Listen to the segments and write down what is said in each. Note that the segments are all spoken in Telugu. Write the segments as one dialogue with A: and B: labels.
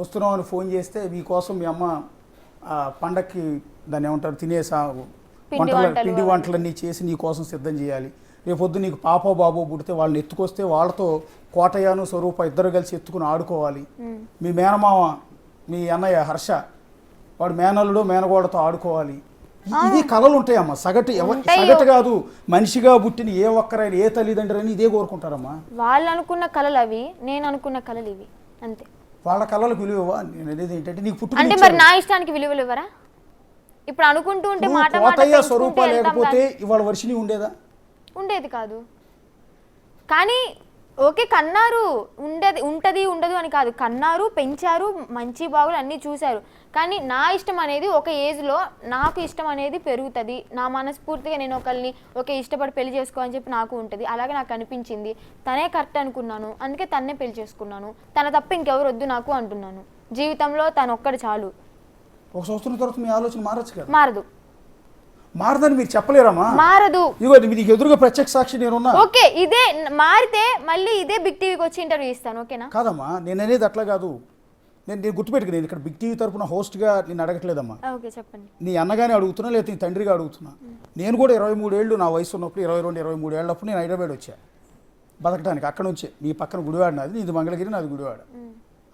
A: వస్తున్నామని ఫోన్ చేస్తే మీకోసం మీ అమ్మ పండక్కి దాన్ని ఏమంటారు తినేసా పిండి వంటలన్నీ చేసి నీ కోసం సిద్ధం చేయాలి. రేపొద్దు నీకు పాపో బాబో పుడితే వాళ్ళని ఎత్తుకొస్తే వాళ్ళతో కోటయ్యను స్వరూప ఇద్దరు కలిసి ఎత్తుకుని ఆడుకోవాలి. మీ మేనమామ మీ అన్నయ్య హర్ష వాడు మేనల్లుడు మేనగోడతో ఆడుకోవాలి. ఇది కళలు ఉంటాయమ్మా. సగటు కాదు, మనిషిగా పుట్టిన ఏ ఒక్కరైనా ఏ తల్లిదండ్రులని ఇదే కోరుకుంటారమ్మా.
B: వాళ్ళు అనుకున్న కళలు అవి, నేను అనుకున్న కళలు ఇవి, అంతే.
A: వాళ్ళ కళలకు విలువ నేను అనేది ఏంటంటే నీకు పుట్టిన
B: అంటే మరి నా ఇష్టానికి విలువలు ఇవ్వరా? ఇప్పుడు అనుకుంటూ ఉంటే మాట
A: కోటయ్య స్వరూప లేకపోతే ఇవాళ వర్షిని ఉండేదా?
B: ఉండేది కాదు. కానీ ఓకే కన్నారు, ఉంటది ఉండదు అని కాదు, కన్నారు, పెంచారు, మంచి బాగులు అన్నీ చూశారు. కానీ నా ఇష్టం అనేది ఒక ఏజ్లో నాకు ఇష్టం అనేది పెరుగుతుంది. నా మనస్ఫూర్తిగా నేను ఒకరిని ఇష్టపడి పెళ్లి చేసుకోవాలని చెప్పి నాకు ఉంటుంది. అలాగే నాకు అనిపించింది, తనే కరెక్ట్ అనుకున్నాను, అందుకే తన్నే పెళ్లి చేసుకున్నాను. తన తప్ప ఇంకెవరు వద్దు నాకు అంటున్నాను. జీవితంలో తను ఒక్కడు చాలు.
A: ఒక సంవత్సరం తర్వాత మీ ఆలోచన మారచ్చు కదా?
B: మారదు.
A: మారదని మీరు చెప్పలేరమ్మా.
B: మారదు.
A: ఇగో మీకు ఎదురుగా ప్రత్యక్ష సాక్షి నేనున్నా.
B: ఓకే, ఇదే మారితే మళ్ళీ ఇదే బిగ్ టీవీకి వచ్చి ఇంటర్వ్యూ ఇస్తాను, ఓకేనా?
A: కాదమ్మా, నేను అనేది అట్లా కాదు. నేను గుర్తుపెట్టుకు, నేను ఇక్కడ బిగ్ టీవీ తరపున హోస్ట్గా నేను అడగట్లేదమ్మా.
B: ఓకే చెప్పండి.
A: నీ అన్నగానే అడుగుతున్నా, లేకపోతే నీ తండ్రిగా అడుగుతున్నా. నేను కూడా 23 ఏళ్ళు నా వయసు ఉన్నప్పుడు, 22, 23 ఏళ్ళప్పుడు నేను హైదరాబాద్ వచ్చా బతకడానికి. అక్కడ నుంచే మీ పక్కన గుడివాడ నాది, ఇది మంగళగిరి, నాది గుడివాడ.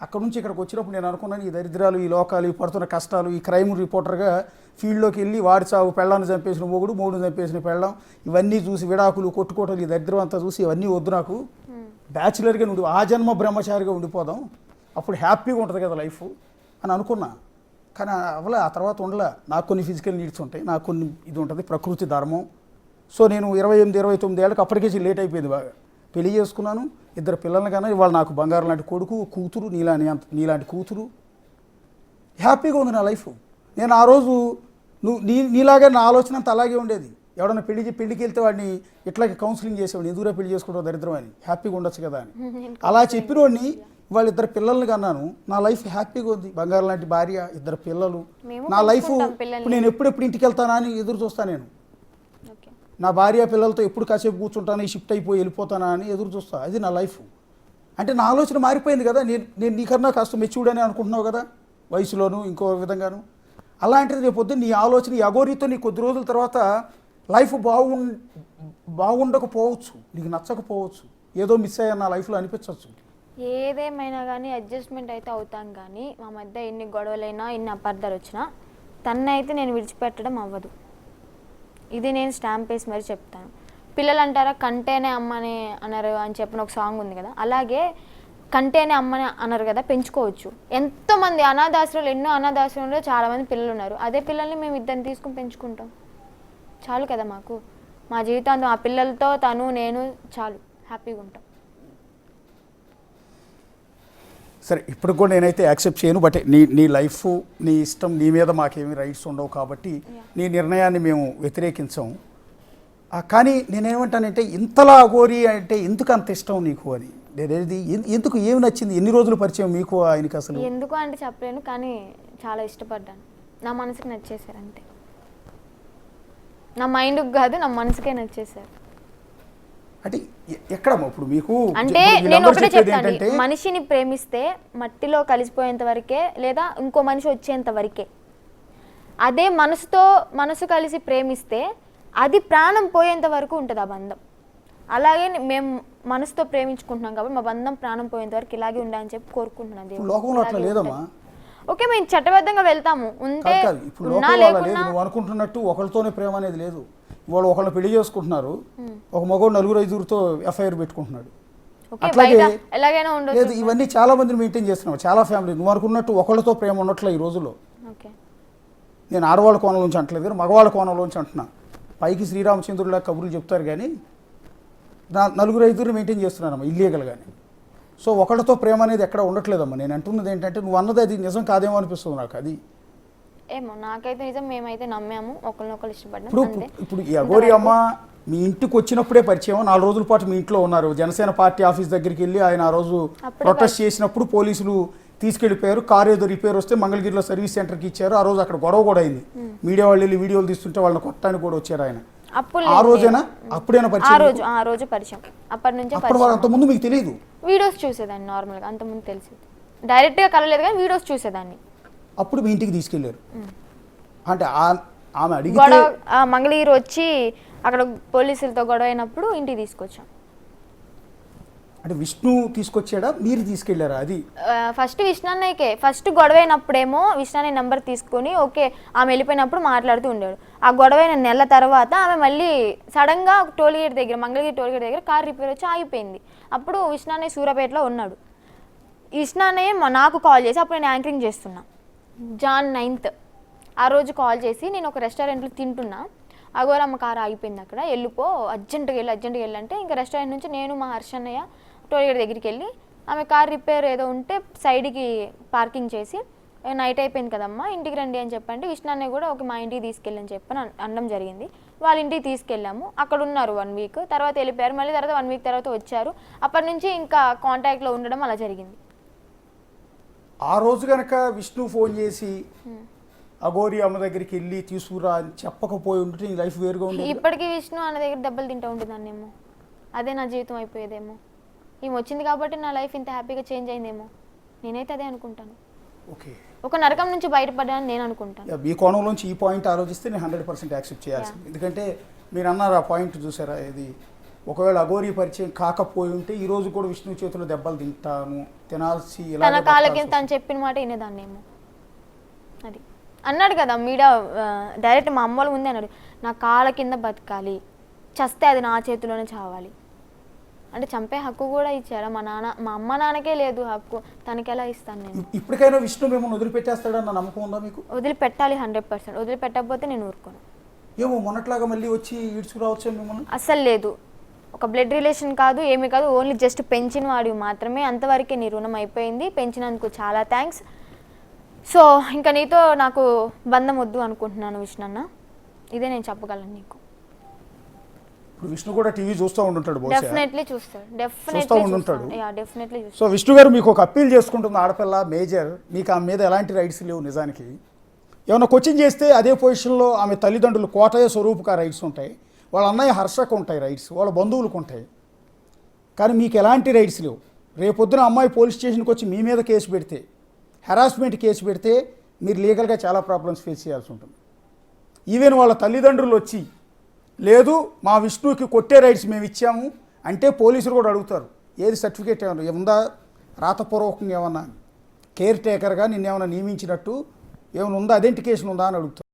A: అక్కడ నుంచి ఇక్కడికి వచ్చినప్పుడు నేను అనుకున్నాను, ఈ దరిద్రాలు, ఈ లోకాలు, ఈ పడుతున్న కష్టాలు, ఈ క్రైమ్ రిపోర్టర్గా ఫీల్డ్లోకి వెళ్ళి వాడి చావు, పెళ్ళాన్ని చంపేసిన మొగుడు, మూడుని చంపేసిన పెళ్ళం, ఇవన్నీ చూసి విడాకులు, కొట్టుకోటలు, ఈ దరిద్రం అంతా చూసి ఇవన్నీ వద్దు నాకు. బ్యాచులర్గా ఉండి ఆ జన్మ బ్రహ్మచారిగా ఉండిపోదాం, అప్పుడు హ్యాపీగా ఉంటుంది కదా లైఫ్ అని అనుకున్నా. కానీ అవలే, ఆ తర్వాత ఉండలే. నాకు కొన్ని ఫిజికల్ నీడ్స్ ఉంటాయి, నాకు కొన్ని ఇది ఉంటుంది, ప్రకృతి ధర్మం. సో నేను 28, 29 ఏళ్ళకి అప్పటికే లేట్ అయిపోయింది బాగా. పెళ్లి చేసుకున్నాను, 2 పిల్లల్ని కన్నా. ఇవాళ నాకు బంగారం లాంటి కొడుకు, కూతురు, నీలాంటి కూతురు. హ్యాపీగా ఉంది నా లైఫ్. నేను ఆ రోజు నీలాగే నా ఆలోచన అంతా అలాగే ఉండేది. ఎవడన్నా పెళ్లికి వెళ్తే వాడిని ఇట్లాగే కౌన్సిలింగ్ చేసేవాడిని, ఎందుకురా పెళ్లి చేసుకుంటావు దరిద్రం అని, హ్యాపీగా ఉండొచ్చు కదా అని. అలా చెప్పినోడిని వాళ్ళ 2 పిల్లల్ని కన్నాను. నా లైఫ్ హ్యాపీగా ఉంది, బంగారం లాంటి భార్య, 2 పిల్లలు. నా లైఫ్ నేను ఎప్పుడెప్పుడు ఇంటికి వెళ్తానా అని ఎదురు చూస్తాను. నేను నా భార్య పిల్లలతో ఎప్పుడు కాసేపు కూర్చుంటాను, షిఫ్ట్ అయిపోయి వెళ్ళిపోతానా అని ఎదురు చూస్తా. అది నా లైఫ్. అంటే నా ఆలోచన మారిపోయింది కదా. నేను నీకన్నా కాస్త మెచ్యూర్డ్ అని అనుకుంటున్నావు కదా, వయసులోను ఇంకో విధంగాను. అలాంటిది రేపు పొద్దున్న నీ ఆలోచన ఈ అఘోరితో నీ కొద్ది రోజుల తర్వాత లైఫ్ బాగుండకపోవచ్చు, నీకు నచ్చకపోవచ్చు, ఏదో మిస్ అయ్యా నా లైఫ్లో అనిపించవచ్చు.
B: ఏదేమైనా కానీ అడ్జస్ట్మెంట్ అయితే అవుతాను. కానీ మా మధ్య ఎన్ని గొడవలైనా, ఎన్ని అపార్థాలు వచ్చినా తన్నైతే నేను విడిచిపెట్టడం అవ్వదు. ఇది నేను స్టాంప్ వేసి మరి చెప్తాను. పిల్లలు అంటారా కంటేనే అమ్మని అన్నారు అని చెప్పిన ఒక సాంగ్ ఉంది కదా, అలాగే కంటేనే అమ్మని అన్నారు కదా, పెంచుకోవచ్చు. ఎంతోమంది అనాథాశ్రమాలు, ఎన్నో అనాథాశ్రమంలో చాలామంది పిల్లలు ఉన్నారు. అదే పిల్లల్ని మేము 2 తీసుకుని పెంచుకుంటాం, చాలు కదా మాకు. మా జీవితాంతం ఆ పిల్లలతో తను నేను చాలు హ్యాపీగా ఉంటాం.
A: సరే, ఇప్పుడు కూడా నేనైతే యాక్సెప్ట్ చేయను. బట్ నీ లైఫ్, నీ ఇష్టం, నీ మీద మాకేమీ రైట్స్ ఉండవు కాబట్టి నీ నిర్ణయాన్ని మేము వ్యతిరేకించాము. కానీ నేనేమంటానంటే, ఇంతలా అఘోరి అంటే ఎందుకు అంత ఇష్టం నీకు అని. నేనేది ఎందుకు, ఏమి నచ్చింది, ఎన్ని రోజులు పరిచయం మీకు ఆయనకి అసలు?
B: ఎందుకు అంటే చెప్పలేను, కానీ చాలా ఇష్టపడ్డాను. నా మనసుకి నచ్చేశారు అంతే. నా మైండ్కి కాదు, నా మనసుకే నచ్చేశారు.
A: అంటే ఎక్కడమ్మా ఇప్పుడు మీకు?
B: అంటే నేను ఒకటే చెప్తాను, మనిషిని ప్రేమిస్తే మట్టిలో కలిసిపోయేంత వరకే, లేదా ఇంకో మనిషి వచ్చేంత వరకే. అదే మనసు కలిసి ప్రేమిస్తే అది ప్రాణం పోయేంత వరకు ఉంటుంది ఆ బంధం. అలాగే మేము మనసుతో ప్రేమించుకుంటున్నాం కాబట్టి మా బంధం ప్రాణం పోయేంత వరకు ఇలాగే ఉండాలని చెప్పి కోరుకుంటున్నాను. ఓకే, మేము చట్టబద్ధంగా వెళ్తాము. ఉంటే
A: అనుకుంటున్నట్టు ఒకరితోనే ప్రేమ అనేది లేదు. వాళ్ళు ఒకళ్ళని పెళ్లి చేసుకుంటున్నారు, ఒక మగవాడు 4-5 ఎఫ్ఐఆర్ పెట్టుకుంటున్నాడు. అట్లాగే లేదు, ఇవన్నీ చాలా మందిని మెయింటైన్ చేస్తున్నాం, చాలా ఫ్యామిలీ. నువ్వు అనుకున్నట్టు ఒకళ్ళతో ప్రేమ ఉన్నట్లే ఈ రోజుల్లో. నేను ఆడవాళ్ళ కోణం నుంచి అంటలేదు, మగవాళ్ళ కోణంలో నుంచి అంటున్నా. పైకి శ్రీరామచంద్రుడిలా కబుర్లు చెప్తారు కానీ 4-5 మెయింటైన్ చేస్తున్నారమ్మా ఇల్లీగల్ కానీ. సో ఒకళ్ళతో ప్రేమ అనేది ఎక్కడ ఉండట్లేదమ్మా. నేను అంటున్నది ఏంటంటే, నువ్వు అన్నది అది నిజం కాదేమో అనిపిస్తుంది నాకు. అది
B: ఏమో నాకైతే నిజం, మేమైతే నమ్మాము, ఒకరినొకరు ఇష్టపడ్డాం.
A: ఇప్పుడు ఈ అఘోరి అమ్మ మీ ఇంటికి వచ్చినప్పుడే పరిచయం, 4 రోజుల పాటు మీ ఇంట్లో ఉన్నారు. జనసేన పార్టీ ఆఫీస్ దగ్గరికి వెళ్ళి ఆయన ఆ రోజు ప్రొటెస్ట్ చేసినప్పుడు పోలీసులు తీసుకెళ్ళిపోయారు. కారు ఏదో రిపేర్ వస్తే మంగళగిరిలో సర్వీస్ సెంటర్కి ఇచ్చారు. ఆ రోజు అక్కడ గొడవ కూడా అయింది. మీడియా వాళ్ళు వెళ్ళి వీడియోలు తీస్తుంటే వాళ్ళని కొట్టడానికి కూడా వచ్చారు ఆయన. ఆ రోజేనా? అప్పుడైనా
B: ఆ రోజు పరిచయం. అప్పటి నుంచి
A: అంతకుముందు మీకు తెలియదు?
B: వీడియోస్ చూసేదాన్ని నార్మల్గా, అంతకుముందు తెలిసేది. డైరెక్ట్గా కలవలేదు కానీ వీడియోస్ చూసేదాన్ని.
A: అప్పుడు మీ ఇంటికి తీసుకెళ్ళారు అంటే ఆమె అడిగితే
B: గొడవ మంగళగిరి వచ్చి అక్కడ పోలీసులతో గొడవ అయినప్పుడు ఇంటికి తీసుకొచ్చాం.
A: అంటే విష్ణు తీసుకొచ్చాడా మీరు తీసుకెళ్లారా? అది
B: ఫస్ట్ విష్ణన్నయ్యకే ఫస్ట్ గొడవ అయినప్పుడేమో విష్ణన్నయ్య నెంబర్ తీసుకొని ఓకే ఆమె వెళ్ళిపోయినప్పుడు మాట్లాడుతూ ఉండేవాడు. ఆ గొడవ అయిన నెల తర్వాత ఆమె మళ్ళీ సడన్గా టోల్గేట్ దగ్గర మంగళగిరి టోల్గేట్ దగ్గర కార్ రిపేర్ వచ్చి ఆగిపోయింది. అప్పుడు విష్ణన్నయ్య సూర్యాపేటలో ఉన్నాడు. విష్ణన్నయ్య నాకు కాల్ చేసి అప్పుడు నేను యాంకరింగ్ చేస్తున్నా జాన్ 9th. ఆ రోజు కాల్ చేసి నేను ఒక రెస్టారెంట్లో తింటున్నా, అగోరమ్మ కారు ఆగిపోయింది అక్కడ, వెళ్ళిపో అర్జెంటుగా వెళ్ళి అంటే ఇంకా రెస్టారెంట్ నుంచి నేను మా హర్షన్నయ్య టోల్గేట్ దగ్గరికి వెళ్ళి ఆమె కార్ రిపేర్ ఏదో ఉంటే సైడ్కి పార్కింగ్ చేసి నైట్ అయిపోయింది కదమ్మా ఇంటికి రండి అని చెప్పండి. విష్ణన్నయ్య కూడా ఒక మా ఇంటికి తీసుకెళ్ళని చెప్పని అనడం జరిగింది. వాళ్ళ ఇంటికి తీసుకెళ్ళాము. అక్కడ ఉన్నారు 1 week, తర్వాత వెళ్ళిపోయారు. మళ్ళీ తర్వాత 1 week తర్వాత వచ్చారు. అప్పటి నుంచి ఇంకా కాంటాక్ట్లో ఉండడం అలా జరిగింది.
A: ఆ రోజు కనుక విష్ణు ఫోన్ చేసి అఘోరి అమ్మ దగ్గరికి వెళ్ళి తీసుకురా అని చెప్పకపోయి ఉంటే నీ లైఫ్ వేరుగా ఉండేది.
B: ఇప్పటికీ విష్ణు అన్న దగ్గర దెబ్బలు తింటూ ఉంటుందాన్నేమో, అదే నా జీవితం అయిపోయేదేమో. ఈమె వచ్చింది కాబట్టి నా లైఫ్ ఇంత హ్యాపీగా చేంజ్ అయిందేమో, నేనైతే అదే అనుకుంటాను.
A: ఓకే,
B: ఒక నరకం నుంచి బయటపడ్డానని నేను అనుకుంటాను.
A: ఈ కోణంలోంచి ఈ పాయింట్ ఆలోచిస్తే నేను 100% యాక్సెప్ట్ చేయాల్సింది. ఎందుకంటే మీరు అన్నారు ఆ పాయింట్ చూసారా, ఇది ఒకవేళ అఘోరి పరిచయం కాకపోయి ఉంటే ఈ రోజు కూడా విష్ణు చేతిలో దెబ్బలు తింటాను తినాల్సి
B: తన కాళ్ళకి తను చెప్పిన మాట వినేదాన్నేమో. అది అన్నాడు కదా మీడియా డైరెక్ట్ మా అమ్మల ముందే అన్నాడు, నా కాళ్ళ కింద బతకాలి, చస్తే అది నా చేతిలోనే చావాలి అంటే చంపే హక్కు కూడా ఇచ్చారా మా అమ్మ నాన్నకే లేదు హక్కు, తనకి ఎలా ఇస్తాను నేను?
A: ఇప్పటికైనా విష్ణు మిమ్మల్ని వదిలిపెట్టేస్తాడన్న నమ్మకం ఉందా మీకు?
B: వదిలిపెట్టాలి 100%. వదిలిపెట్టకపోతే నేను ఊరుకోను.
A: ఏమో మొన్నట్లాగా మళ్ళీ వచ్చి ఈడ్చుకురావచ్చు మిమ్మల్ని?
B: అస్సలు లేదు. ఒక బ్లడ్ రిలేషన్ కాదు, ఏమీ కాదు, ఓన్లీ జస్ట్ పెంచిన వాడివి మాత్రమే. అంతవరకే నీ రుణం అయిపోయింది, పెంచినందుకు చాలా థ్యాంక్స్. సో ఇంకా నీతో నాకు బంధం వద్దు అనుకుంటున్నాను విష్ణన్న, ఇదే నేను చెప్పగలను నీకు.
A: ఇప్పుడు విష్ణు కూడా టీవీ చూస్తూ ఉంటుంటాడు,
B: డెఫినెట్లీ చూస్తాడు, డెఫినెట్లీ.
A: సో విష్ణు గారు మీకు ఒక అప్పీల్ చేసుకుంటుంది ఆడపిల్ల మేజర్, మీకు ఆమె మీద ఎలాంటి రైట్స్ లేవు. నిజానికి ఏమైనా కోచింగ్ చేస్తే అదే పొజిషన్లో ఆమె తల్లిదండ్రులు కోటయ్య స్వరూపుకు రైట్స్ ఉంటాయి, వాళ్ళ అన్నయ్య హర్షకు ఉంటాయి రైట్స్, వాళ్ళ బంధువులకు ఉంటాయి. కానీ మీకు ఎలాంటి రైట్స్ లేవు. రేపొద్దున అమ్మాయి పోలీస్ స్టేషన్కి వచ్చి మీ మీద కేసు పెడితే, హెరాస్మెంట్ కేసు పెడితే మీరు లీగల్గా చాలా ప్రాబ్లమ్స్ ఫేస్ చేయాల్సి ఉంటుంది. ఈవెన్ వాళ్ళ తల్లిదండ్రులు వచ్చి లేదు మా విష్ణుకి కొట్టే రైట్స్ మేము ఇచ్చాము అంటే పోలీసులు కూడా అడుగుతారు, ఏది సర్టిఫికేట్ ఏమన్నా ఉందా, రాతపూర్వకంగా ఏమన్నా కేర్ టేకర్గా నిన్నేమన్నా నియమించినట్టు ఏమైనా ఉందా, ఐడెంటిఫికేషన్ ఉందా అని అడుగుతారు.